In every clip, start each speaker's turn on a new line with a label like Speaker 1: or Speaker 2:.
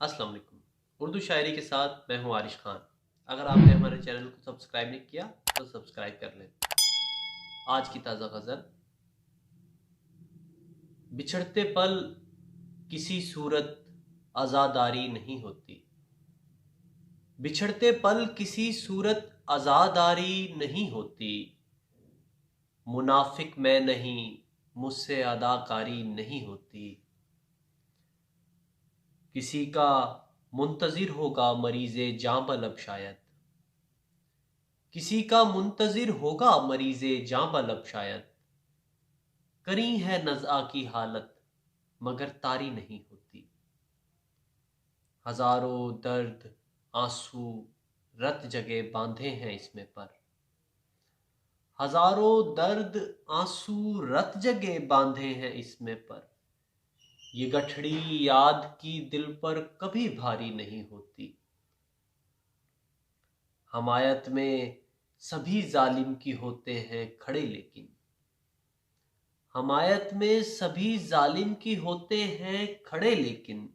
Speaker 1: अस्सलाम वालेकुम। उर्दू शायरी के साथ मैं हूँ आरिश खान। अगर आपने हमारे चैनल को सब्सक्राइब नहीं किया तो सब्सक्राइब कर लें। आज की ताज़ा गज़ल। बिछड़ते पल किसी सूरत आज़ादारी नहीं होती। बिछड़ते पल किसी सूरत आज़ादारी नहीं होती। मुनाफिक मैं नहीं, मुझसे अदाकारी नहीं होती। किसी का मुंतज़िर होगा मरीज़े जाँ बलब शायद। किसी का मुंतज़िर होगा मरीज़े जाँ बलब शायद। करी है नज़्आ की हालत मगर तारी नहीं होती। हज़ारों दर्द आंसू रत जगह बांधे हैं इसमें पर। हज़ारों दर्द आंसू रत जगह बांधे हैं इसमें पर। ये गठड़ी याद की दिल पर कभी भारी नहीं होती। हमायत में सभी जालिम की होते हैं खड़े लेकिन। हमायत में सभी जालिम की होते हैं खड़े लेकिन।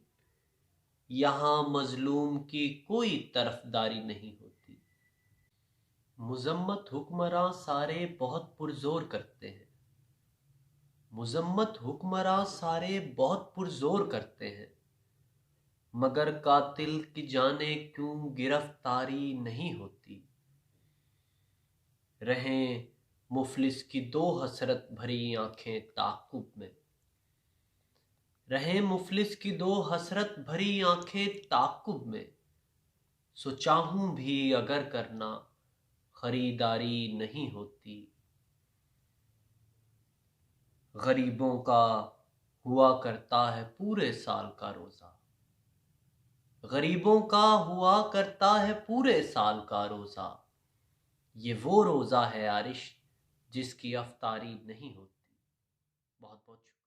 Speaker 1: यहाँ मजलूम की कोई तरफदारी नहीं होती। मुजम्मत हुक्मरां सारे बहुत पुरजोर करते हैं। मुजम्मत हुक्मरां सारे बहुत पुरजोर करते हैं। मगर कातिल की जाने क्यों गिरफ्तारी नहीं होती। रहें मुफलिस की दो हसरत भरी आंखें ताक़ुब में। रहें मुफलिस की दो हसरत भरी आंखें ताक़ुब में। सो चाहूं भी अगर करना खरीदारी नहीं होती। गरीबों का हुआ करता है पूरे साल का रोज़ा। गरीबों का हुआ करता है पूरे साल का रोज़ा। ये वो रोज़ा है आरिश जिसकी अफ्तारी नहीं होती। बहुत बहुत शुक्रिया।